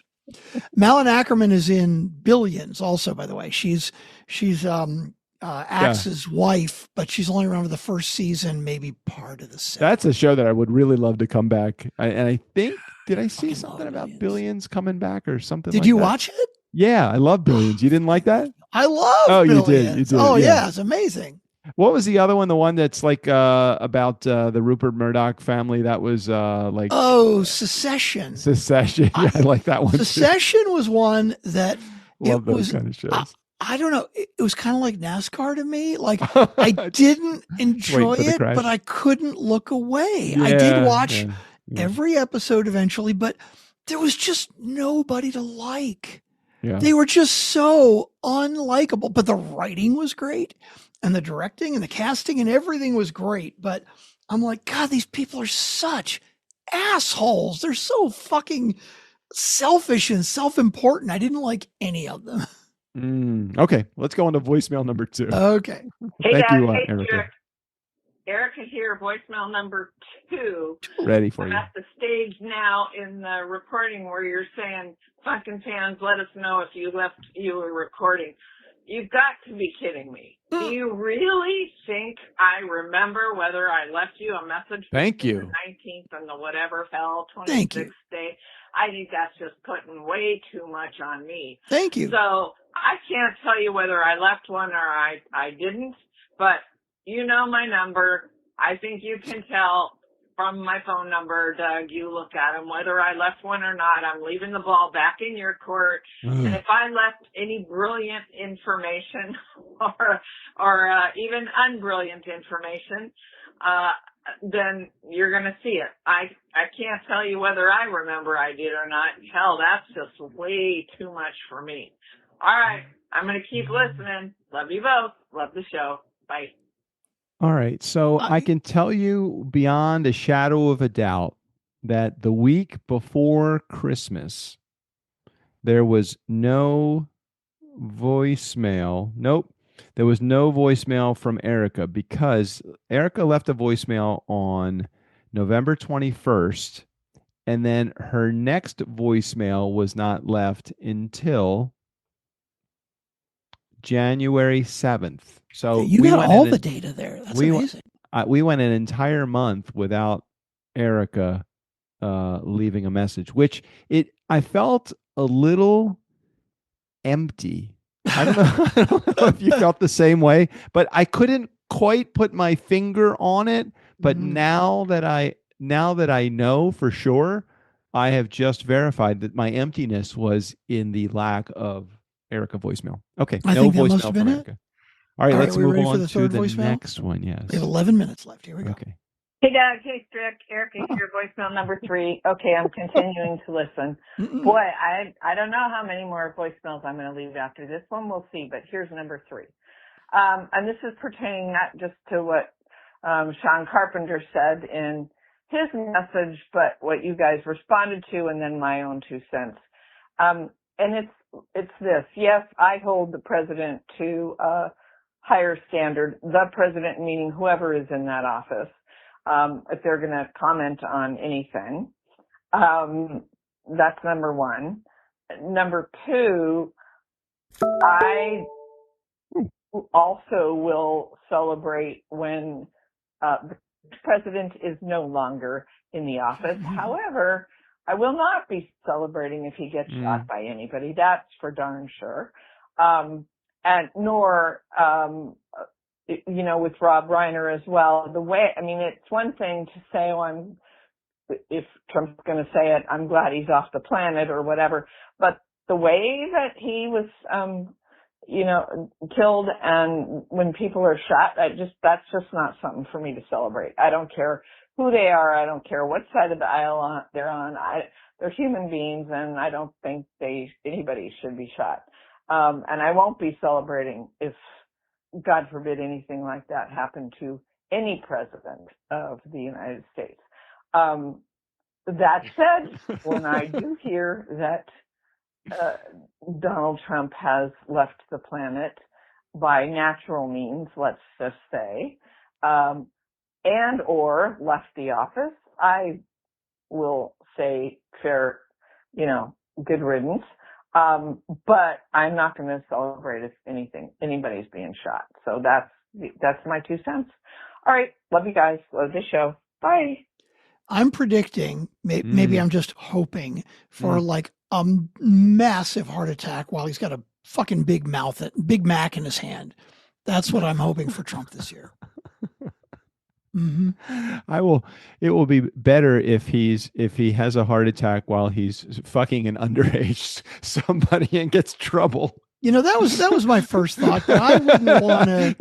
Malin Ackerman is in Billions also, by the way. She's Axe's wife, but she's only around for the first season, maybe part of the second. That's a show that I would really love to come back. I think, did I see something about Billions coming back or something? Did you watch it? Yeah, I love Billions. You didn't like that? I love Billions. You did. Oh yeah, it's amazing. What was the other one? The one that's about the Rupert Murdoch family? That was Secession. Secession. Yeah, I like that one. Secession was one that love those kind of shows. I don't know. It was kind of like NASCAR to me. Like I didn't enjoy it, but I couldn't look away. I did watch every episode eventually, but there was just nobody to like. Yeah. They were just so unlikable, but the writing was great. And the directing and the casting and everything was great. But I'm like, God, these people are such assholes. They're so fucking selfish and self-important. I didn't like any of them. Okay. Let's go on to voicemail number 2. Okay. Hey, Thank guys. you, Hey, Erica. Erica here, voicemail number 2. Ready for you. I'm at the stage now in the recording where you're saying, fucking fans, let us know if you were recording. You've got to be kidding me. Do you really think I remember whether I left you a message? Thank you. The 19th and the whatever fell 26th day. I think that's just putting way too much on me. Thank you. So I can't tell you whether I left one or I didn't, but you know my number. I think you can tell from my phone number, Doug. You look at them, whether I left one or not. I'm leaving the ball back in your court. And if I left any brilliant information or even unbrilliant information, then you're going to see it. I can't tell you whether I remember I did or not. Hell, that's just way too much for me. All right. I'm going to keep listening. Love you both. Love the show. Bye. All right. So I can tell you beyond a shadow of a doubt that the week before Christmas, there was no voicemail. Nope. There was no voicemail from Erica because Erica left a voicemail on November 21st, and then her next voicemail was not left until January 7th. So you got all the data there. That's amazing. We went an entire month without Erica leaving a message, which I felt a little empty. I don't know if you felt the same way, but I couldn't quite put my finger on it. But now that I know for sure, I have just verified that my emptiness was in the lack of Erica voicemail. Okay, I no think that voicemail must have been from it. Erica. All right, let's move on to the voicemail? next one. Yes, We have 11 minutes left. Here we go. Okay. Hey, Doug. Hey, Strick. Erica here, voicemail number 3. Okay, I'm continuing to listen. Boy, I don't know how many more voicemails I'm going to leave after this one. We'll see, but here's number 3. And this is pertaining not just to what Sean Carpenter said in his message, but what you guys responded to, and then my own 2 cents. And it's this. Yes, I hold the president to a higher standard, the president meaning whoever is in that office. If they're going to comment on anything. That's number 1. Number 2, I also will celebrate when the president is no longer in the office. With I will not be celebrating if he gets shot by anybody. That's for darn sure. And nor, with Rob Reiner as well. It's one thing to say, if Trump's going to say it, I'm glad he's off the planet or whatever. But the way that he was, killed, and when people are shot, that's just not something for me to celebrate. I don't care who they are. I don't care what side of the aisle they're on. They're human beings, and I don't think anybody should be shot. And I won't be celebrating if, God forbid, anything like that happened to any president of the United States. That said, when I do hear that Donald Trump has left the planet by natural means, let's just say, and or left the office, I will say fair, good riddance. But I'm not going to celebrate if anybody's being shot. So that's my 2 cents. All right. Love you guys. Love the show. Bye. I'm predicting, maybe I'm just hoping for like a massive heart attack while he's got a fucking Big Mac in his hand. That's what I'm hoping for Trump this year. It will be better if he has a heart attack while he's fucking an underage somebody and gets trouble. That was my first thought, but I wouldn't want to.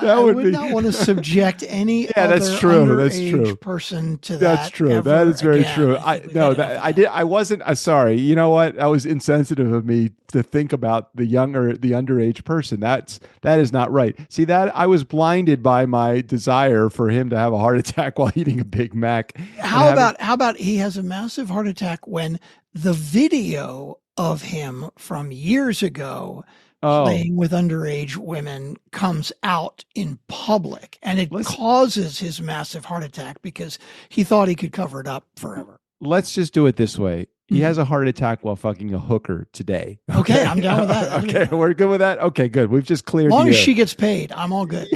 I would not want to subject any other underage person to that. That's true. That is very true. I wasn't sorry. You know what? That was insensitive of me to think about the underage person. That is not right. See, that I was blinded by my desire for him to have a heart attack while eating a Big Mac. How about he has a massive heart attack when the video of him from years ago playing with underage women comes out in public, and it causes his massive heart attack because he thought he could cover it up forever. Let's just do it this way. He has a heart attack while fucking a hooker today. Okay, I'm down with that. Okay, we're good with that? Okay, good. We've just cleared as long as she gets paid, I'm all good.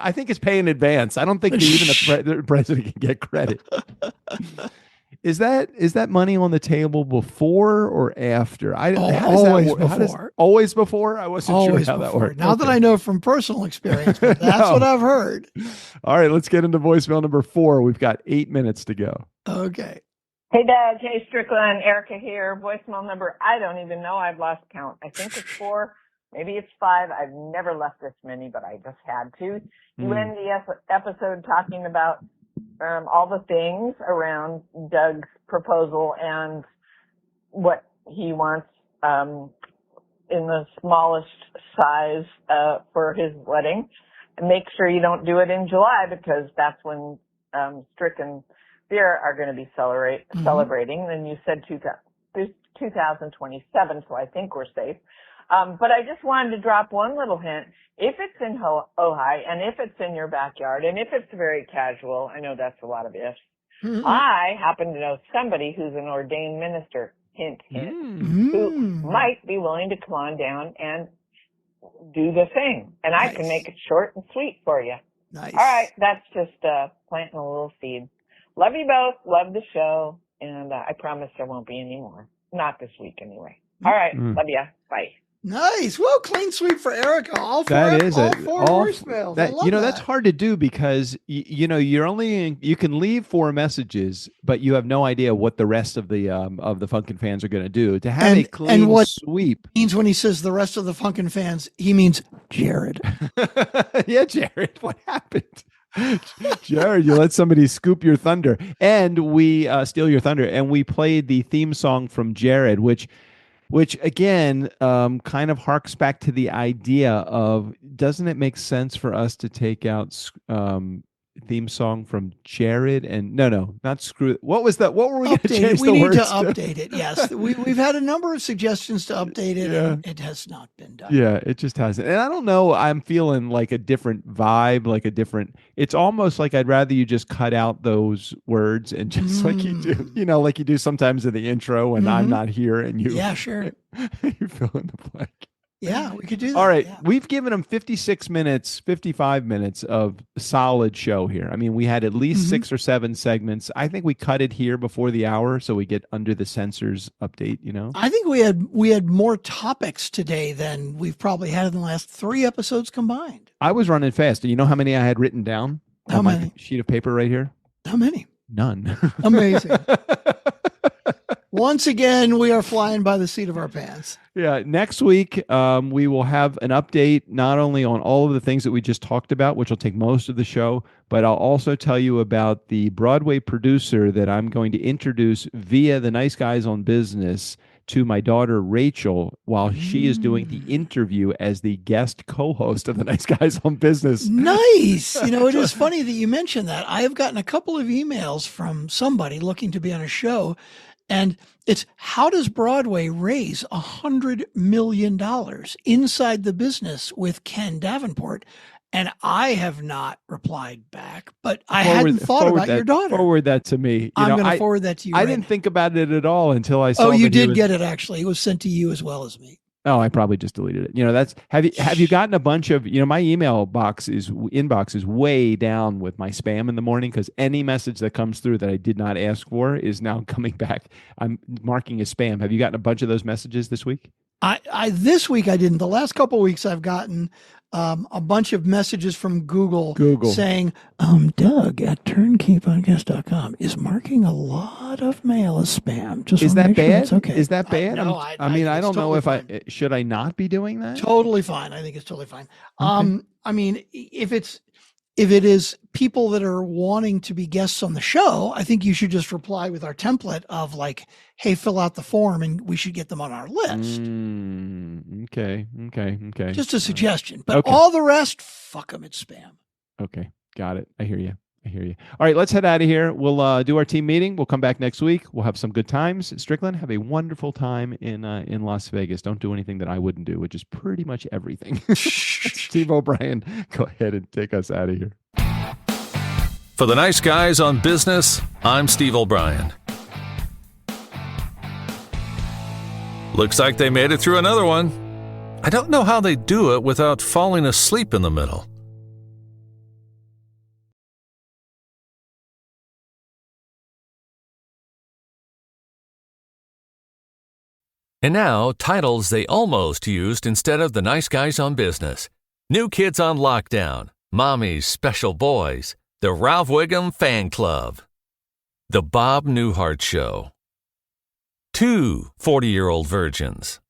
I think it's pay in advance. I don't think even the president can get credit. Is that money on the table before or after? Always before. Always before? I wasn't always sure how before. that worked. Now that I know from personal experience, but that's what I've heard. All right, let's get into voicemail number 4. We've got 8 minutes to go. Okay. Hey, Doug. Hey, Strickland. Erica here. Voicemail number, I don't even know. I've lost count. I think it's 4. Maybe it's 5. I've never left this many, but I just had to. You end the episode talking about all the things around Doug's proposal and what he wants in the smallest size for his wedding. And make sure you don't do it in July because that's when Strick and Vera are going to be celebrating. And you said 2027, so I think we're safe. But I just wanted to drop one little hint. If it's in Ojai and if it's in your backyard and if it's very casual, I know that's a lot of ifs. I happen to know somebody who's an ordained minister, hint, who might be willing to come on down and do the thing. And I can make it short and sweet for you. Nice. All right. That's just planting a little seed. Love you both. Love the show. And I promise there won't be any more. Not this week anyway. All right. Love ya. Bye. Nice. Well, clean sweep for Erica. All four voicemails. That's hard to do because you can leave 4 messages, but you have no idea what the rest of the Funkin' fans are going to do. To have a clean sweep means when he says the rest of the Funkin' fans, he means Jared. Yeah, Jared. What happened? Jared, you let somebody scoop your thunder, and we steal your thunder, and we played the theme song from Jared, which again kind of harks back to the idea of, doesn't it make sense for us to take out theme song from Jared? And no, not screw. What was that? What were we going to change we the need words to update it. Yes, we've had a number of suggestions to update it, and it has not been done. Yeah, it just hasn't. And I don't know, I'm feeling like a different vibe, it's almost like I'd rather you just cut out those words and just like you do, like you do sometimes in the intro when I'm not here and you. Yeah, sure. You fill in the blank. Yeah, we could do that. All right. Yeah. We've given them 55 minutes of solid show here. I mean, we had at least 6 or 7 segments. I think we cut it here before the hour so we get under the censors update, I think we had more topics today than we've probably had in the last 3 episodes combined. I was running fast. Do you know how many I had written down on my sheet of paper right here? How many? None. Amazing. Once again, we are flying by the seat of our pants. Yeah. Next week, we will have an update not only on all of the things that we just talked about, which will take most of the show, but I'll also tell you about the Broadway producer that I'm going to introduce via the Nice Guys on Business to my daughter, Rachel, while she is doing the interview as the guest co-host of the Nice Guys on Business. Nice. It is funny that you mentioned that. I have gotten a couple of emails from somebody looking to be on a show. And it's, how does Broadway raise $100 million inside the business with Ken Davenport? And I have not replied back, but I hadn't thought about your daughter. Forward that to me. I'm going to forward that to you. I didn't think about it at all until I saw. Oh, you did get it, actually. It was sent to you as well as me. Oh, I probably just deleted it. Have you gotten a bunch of, my inbox is way down with my spam in the morning because any message that comes through that I did not ask for is now coming back. I'm marking as spam. Have you gotten a bunch of those messages this week? This week I didn't. The last couple of weeks I've gotten a bunch of messages from Google saying, Doug at turnkeypodcast.com is marking a lot of mail as spam. Is that bad? Sure okay. Is that bad? I don't know if fine. Should I not be doing that? Totally fine. I think it's totally fine. Okay. If it is people that are wanting to be guests on the show, I think you should just reply with our template of like, hey, fill out the form and we should get them on our list. Okay. Just a suggestion. But all the rest, fuck them, it's spam. Okay. Got it. I hear you. All right, let's head out of here. We'll do our team meeting. We'll come back next week. We'll have some good times. Strickland, have a wonderful time in Las Vegas. Don't do anything that I wouldn't do, which is pretty much everything. Steve O'Brien, go ahead and take us out of here. For the Nice Guys on Business, I'm Steve O'Brien. Looks like they made it through another one. I don't know how they do it without falling asleep in the middle. And now, titles they almost used instead of the nice guys on business. New Kids on Lockdown, Mommy's Special Boys, The Ralph Wiggum Fan Club, The Bob Newhart Show, 2 40-year-old virgins.